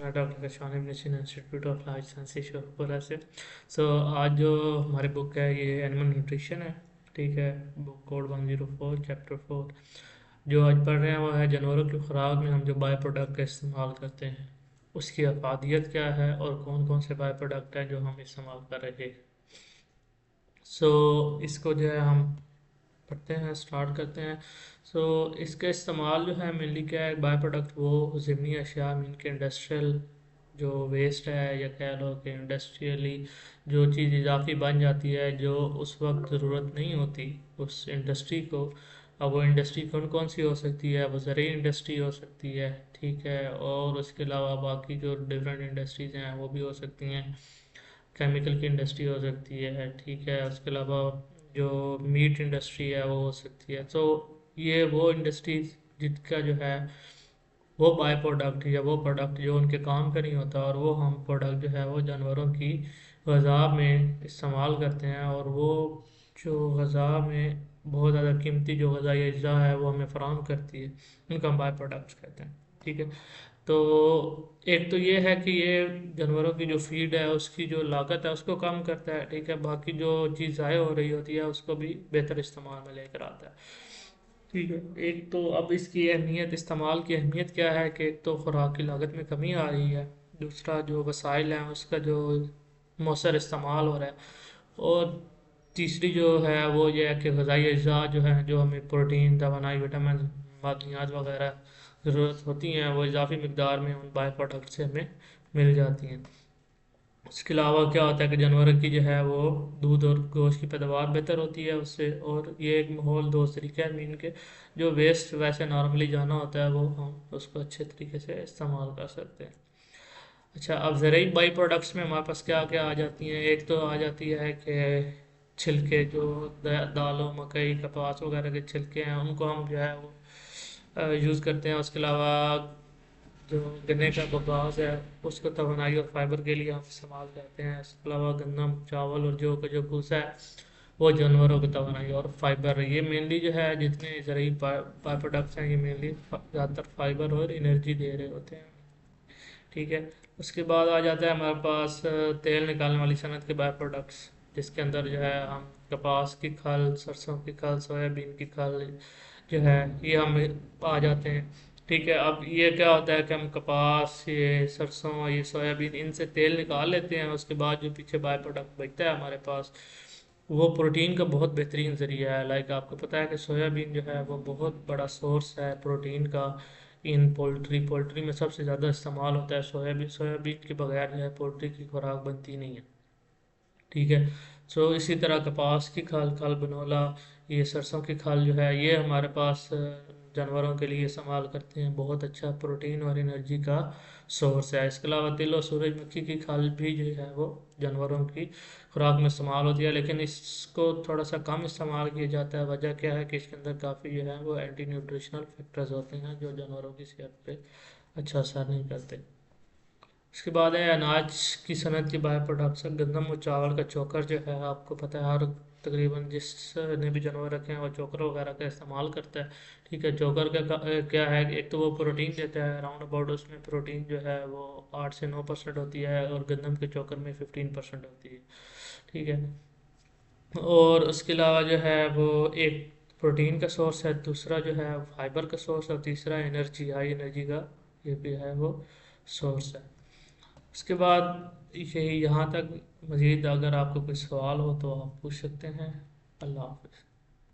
मैं doctor Kashan Indian Institute of Life Sciences Sheikhpura से। आज जो हमारी बुक है ये एनिमल न्यूट्रिशन है। ठीक है। Book code 104 chapter 4। जो आज पढ़ रहे हैं वो है जानवरों की खुराक में हम जो बाई प्रोडक्ट का इस्तेमाल करते हैं उसकी अफादियत क्या है और कौन कौन से बाई प्रोडक्ट हैं जो हम इस्तेमाल कर रहे हैं। इसको जो है हम पढ़ते हैं, स्टार्ट करते हैं। इसका इस्तेमाल जो है मेनली क्या है, बाय प्रोडक्ट वो ज़िमनी अशिया मीन के इंडस्ट्रियल जो वेस्ट है या कह लो कि इंडस्ट्रियली जो चीज़ इजाफी बन जाती है जो उस वक्त ज़रूरत नहीं होती उस इंडस्ट्री को। अब वो इंडस्ट्री कौन कौन सी हो सकती है, वो ज़रूरी इंडस्ट्री हो सकती है। ठीक है। और उसके अलावा बाकी जो डिफरेंट इंडस्ट्रीज़ हैं वो भी हो सकती हैं। केमिकल की इंडस्ट्री हो सकती है। ठीक है। उसके अलावा जो मीट इंडस्ट्री है वो हो सकती है। ये वो इंडस्ट्रीज जिनका जो है वो बाय प्रोडक्ट या वो प्रोडक्ट जो उनके काम का नहीं होता और वो हम प्रोडक्ट जो है वो जानवरों की ग़ज़ा में इस्तेमाल करते हैं और वो जो ग़ज़ा में बहुत ज़्यादा कीमती जो ग़ज़ाई अज्जा है वो हमें फ़राहम करती है, उनका हम बाय प्रोडक्ट्स कहते हैं। ठीक है। तो एक तो ये है कि ये जानवरों की जो फीड है उसकी जो लागत है उसको कम करता है। ठीक है। बाकी जो चीज़ ज़ाय हो रही होती है उसको भी बेहतर इस्तेमाल में लेकर आता है। ठीक है। एक तो अब इसकी अहमियत, इस्तेमाल की अहमियत क्या है कि एक तो खुराक की लागत में कमी आ रही है, दूसरा जो वसाइल हैं उसका जो मौसर इस्तेमाल हो रहा है, और तीसरी जो है वो ये है कि ग़ज़ाई अज्जा जो है जो हमें प्रोटीन, तवानाई, विटामिन, मादनियात वगैरह ज़रूरत होती हैं वो इजाफी मकदार में उन बाई प्रोडक्ट से हमें मिल जाती हैं। इसके अलावा क्या होता है कि जानवर की जो है वो दूध और गोश्त की पैदावार बेहतर होती है उससे, और ये एक माहौल दोस्त तरीका है मीन के जो वेस्ट वैसे नॉर्मली जाना होता है वो हम उसको अच्छे तरीके से इस्तेमाल कर सकते हैं। अच्छा, अब ज़रूरी बाई प्रोडक्ट्स में हमारे पास क्या क्या आ जाती हैं। एक तो आ जाती है कि छिलके जो दालों, मकई, कपास वगैरह के छिलके हैं उनको हम जो है वो यूज़ करते हैं। उसके अलावा जो गन्ने का बगास है उसको तवानाई और फाइबर के लिए हम इस्तेमाल करते हैं। इसके अलावा गन्ना, चावल और जौ का जो भूसा है वो जानवरों को तवानाई और फाइबर, ये मेनली जो है जितने ज़रूरी बाई प्रोडक्ट्स हैं ये मेनली ज़्यादातर फाइबर और एनर्जी दे रहे होते हैं। ठीक है। उसके बाद आ जाता है हमारे पास तेल निकालने वाली सनत के बाय प्रोडक्ट्स, जिसके अंदर जो है हम कपास की खल, सरसों की खल, सोयाबीन की खल जो है ये हम आ जाते हैं। ठीक है। अब ये क्या होता है कि हम कपास, ये सरसों, ये सोयाबीन, इनसे तेल निकाल लेते हैं। उसके बाद जो पीछे बाय प्रोडक्ट बचता है हमारे पास वो प्रोटीन का बहुत बेहतरीन ज़रिया है। लाइक आपको पता है कि सोयाबीन जो है वो बहुत बड़ा सोर्स है प्रोटीन का इन पोल्ट्री में सबसे ज़्यादा इस्तेमाल होता है सोयाबीन। सोयाबीन के बगैर जो है पोल्ट्री की खुराक बनती नहीं है। ठीक है। इसी तरह कपास की खाल, खाल बनोला, ये सरसों की खाल जो है ये हमारे पास जानवरों के लिए इस्तेमाल करते हैं, बहुत अच्छा प्रोटीन और एनर्जी का सोर्स है। इसके अलावा तिल और सूरजमुखी की खाल भी जो है वो जानवरों की खुराक में इस्तेमाल होती है, लेकिन इसको थोड़ा सा कम इस्तेमाल किया जाता है। वजह क्या है कि इसके अंदर काफ़ी जो है वो एंटी न्यूट्रिशनल फैक्टर्स होते हैं जो जानवरों की सेहत पे अच्छा असर नहीं करते। उसके बाद है अनाज की सनत की बाय प्रोडक्ट्स, गंदम और चावल का चोकर जो है आपको पता है हर तकरीबन जिसने भी जानवर रखे हैं वो चोकर वगैरह का इस्तेमाल करता है। ठीक है। चोकर क्या है कि एक तो वो प्रोटीन देता है, राउंड अबाउट उसमें प्रोटीन जो है वो 8 से 9% होती है और गंदम के चोकर में 15% होती है। ठीक है। और उसके अलावा जो है वो एक प्रोटीन का सोर्स है, दूसरा जो है फाइबर का सोर्स है, और तीसरा एनर्जी, हाई एनर्जी का ये भी है वो सोर्स है। उसके बाद यही यहाँ तक। मज़ीद अगर आपको कोई सवाल हो तो आप पूछ सकते हैं। अल्लाह हाफ़िज़।